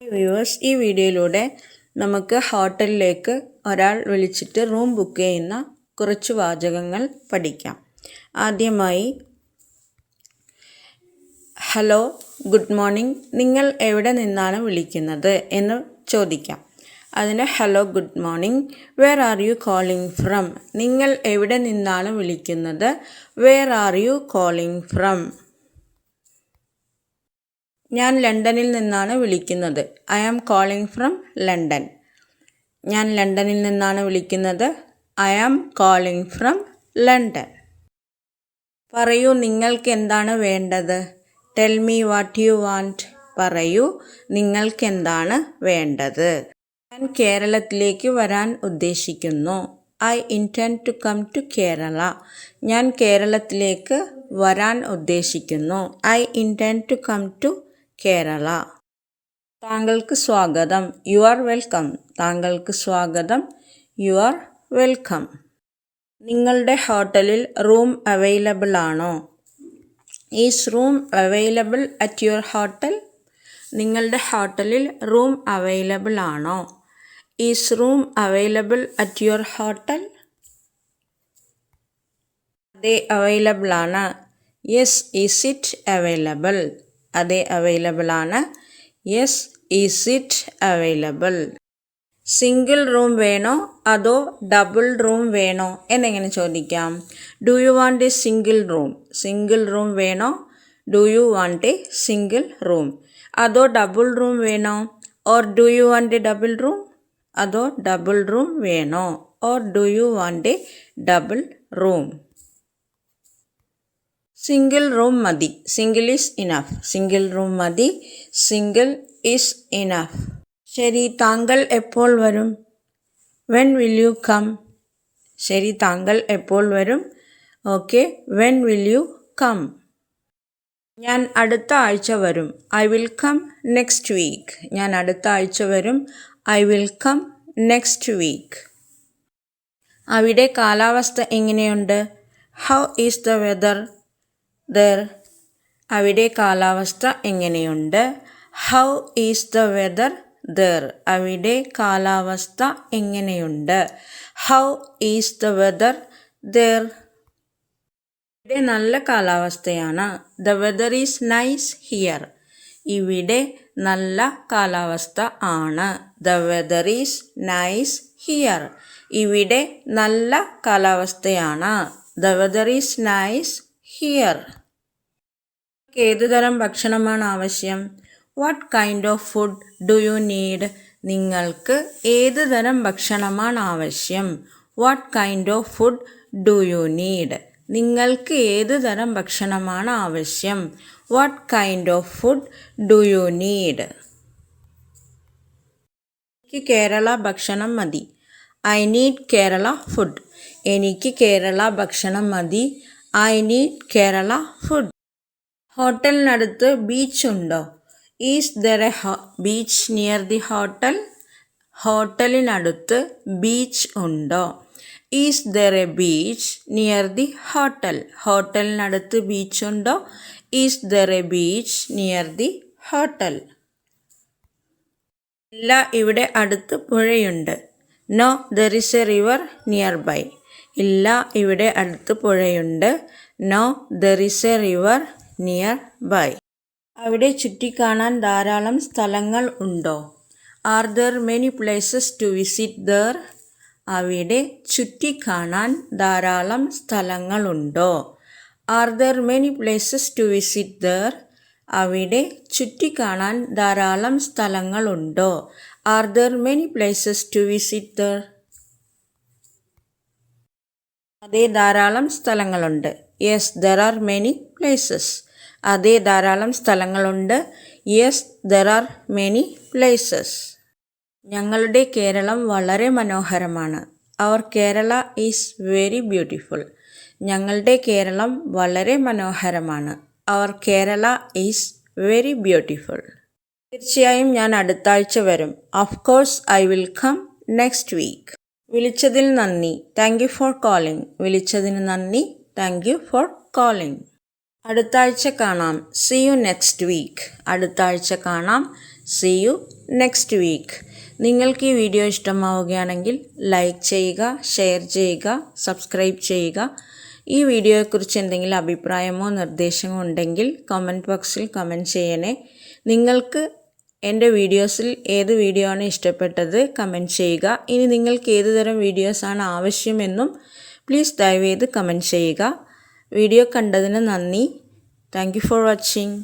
Viewers, ഈ വീഡിയോയിലൂടെ നമുക്ക് ഹോട്ടലിലേക്ക് ഒരാൾ വിളിച്ചിട്ട് റൂം ബുക്ക് ചെയ്യുന്ന കുറച്ച് വാചകങ്ങൾ പഠിക്കാം. ആദ്യമായി, ഹലോ, ഗുഡ് മോർണിംഗ്, നിങ്ങൾ എവിടെ നിന്നാണ് വിളിക്കുന്നത് എന്ന് ചോദിക്കാം. അതിന് hello, good morning, where are you calling from? നിങ്ങൾ എവിടെ നിന്നാണ് വിളിക്കുന്നത്? Where are you calling from? ഞാൻ ലണ്ടനിൽ നിന്നാണ് വിളിക്കുന്നത്. I am calling from London. ഞാൻ ലണ്ടനിൽ നിന്നാണ് വിളിക്കുന്നത്. I am calling from London. പറയൂ, നിങ്ങൾക്ക് എന്താണ് വേണ്ടത്? Tell me what you want. പറയൂ, നിങ്ങൾക്ക് എന്താണ് വേണ്ടത്? ഞാൻ കേരളത്തിലേക്ക് വരാൻ ഉദ്ദേശിക്കുന്നു. I intend to come to Kerala. ഞാൻ കേരളത്തിലേക്ക് വരാൻ ഉദ്ദേശിക്കുന്നു. I intend to come to Kerala. താങ്കൾക്ക് സ്വാഗതം. You are welcome. താങ്കൾക്ക് സ്വാഗതം. You are welcome. നിങ്ങളുടെ ഹോട്ടലിൽ റൂം അവൈലബിൾ ആണോ? Is room available at your hotel? നിങ്ങളുടെ ഹോട്ടലിൽ റൂം അവൈലബിൾ ആണോ? Is room available at your hotel? അതെ, അവൈലബിൾ ആണ്. Yes, is it available? അതെ, അവൈലബിൾ ആണ്. Yes, is it available? Single room വേണോ അതോ ഡബിൾ റൂം വേണോ എന്നെങ്ങനെ ചോദിക്കാം? Do you want a single room? Single room വേണോ? Do you want a single room? അതോ ഡബിൾ റൂം വേണോ? Or do you want a double room? അതോ double room വേണോ? Or do you want a double room? Single room മതി. Single is enough. Single room മതി. Single is enough. ശരി, താങ്കൾ എപ്പോൾ വരും? When will you come? ശരി, താങ്കൾ എപ്പോൾ വരും? Okay, when will you come? ഞാൻ അടുത്ത ആഴ്ച വരും. I will come next week. ഞാൻ അടുത്ത ആഴ്ച വരും. I will come next week. അവിടെ കാലാവസ്ഥ എങ്ങനെയുണ്ട്? How is the weather there? അവിടെ കാലാവസ്ഥ എങ്ങനെയുണ്ട്? How is the weather there? അവിടെ കാലാവസ്ഥ എങ്ങനെയുണ്ട്? How is the weather there? ഇവിടെ നല്ല കാലാവസ്ഥയാണ്. The weather is nice here. ഇവിടെ നല്ല കാലാവസ്ഥ ആണ്. The weather is nice here. ഇവിടെ നല്ല കാലാവസ്ഥയാണ്. The weather is nice here. ഏത് തരം ഭക്ഷണമാണ് ആവശ്യം? What kind of food do you need? നിങ്ങൾക്ക് ഏത് തരം ഭക്ഷണമാണ് ആവശ്യം? What kind of food do you need? നിങ്ങൾക്ക് ഏത് തരം ഭക്ഷണമാണ് ആവശ്യം? What kind of food do you need? എനിക്ക് കേരള ഭക്ഷണം മതി. I need Kerala food. എനിക്ക് കേരള ഭക്ഷണം മതി. I need Kerala food. ഹോട്ടലിനടുത്ത് ബീച്ച് ഉണ്ടോ? Is there a beach near the hotel? ഹോട്ടലിനടുത്ത് ബീച്ച് ഉണ്ടോ? Is there a beach near the hotel? ഹോട്ടലിനടുത്ത് ബീച്ച് ഉണ്ടോ? Is there a beach near the hotel? ഇല്ല, ഇവിടെ അടുത്ത് പുഴയുണ്ട്. No, there is a river nearby. ഇല്ല, ഇവിടെ അടുത്ത് പുഴയുണ്ട്. No, there is a river nearby. അവിടെ ചുറ്റിക്കാണാൻ ധാരാളം സ്ഥലങ്ങൾ ഉണ്ടോ? Are there many places to visit there? അവിടെ ചുറ്റിക്കാണാൻ ധാരാളം സ്ഥലങ്ങളുണ്ടോ? Are there many places to visit there? അവിടെ ചുറ്റിക്കാണാൻ ധാരാളം സ്ഥലങ്ങളുണ്ടോ? Are there many places to visit there? അതേ, ധാരാളം സ്ഥലങ്ങളുണ്ട്. Yes, there are many places. അതേ, ധാരാളം സ്ഥലങ്ങളുണ്ട്. Yes, there are many places. ഞങ്ങളുടെ കേരളം വളരെ മനോഹരമാണ്. Our Kerala is very beautiful. ഞങ്ങളുടെ കേരളം വളരെ മനോഹരമാണ്. Our Kerala is very beautiful. തീർച്ചയായും ഞാൻ അടുത്ത ആഴ്ച വരും. Of course I will come next week. വിളിച്ചതിൽ നന്ദി. Thank you for calling. വിളിച്ചതിന് നന്ദി. Thank you for calling. അടുത്ത ആഴ്ച കാണാം. See you next week. അടുത്ത ആഴ്ച കാണാം. See you next week. നിങ്ങൾക്ക് ഈ വീഡിയോ ഇഷ്ടമാവുകയാണെങ്കിൽ ലൈക്ക് ചെയ്യുക, ഷെയർ ചെയ്യുക, സബ്സ്ക്രൈബ് ചെയ്യുക. ഈ വീഡിയോയെക്കുറിച്ച് എന്തെങ്കിലും അഭിപ്രായമോ നിർദ്ദേശമോ ഉണ്ടെങ്കിൽ കമൻറ്റ് ബോക്സിൽ കമൻറ്റ് ചെയ്യണേ. നിങ്ങൾക്ക് എൻ്റെ വീഡിയോസിൽ ഏത് വീഡിയോ ആണ് ഇഷ്ടപ്പെട്ടത് കമൻറ്റ് ചെയ്യുക. ഇനി നിങ്ങൾക്ക് ഏത് തരം വീഡിയോസാണ് ആവശ്യമെന്നും പ്ലീസ് ദയവേത് കമൻറ്റ് ചെയ്യുക. വീഡിയോ കണ്ടതിന് നന്ദി. Thank you for watching.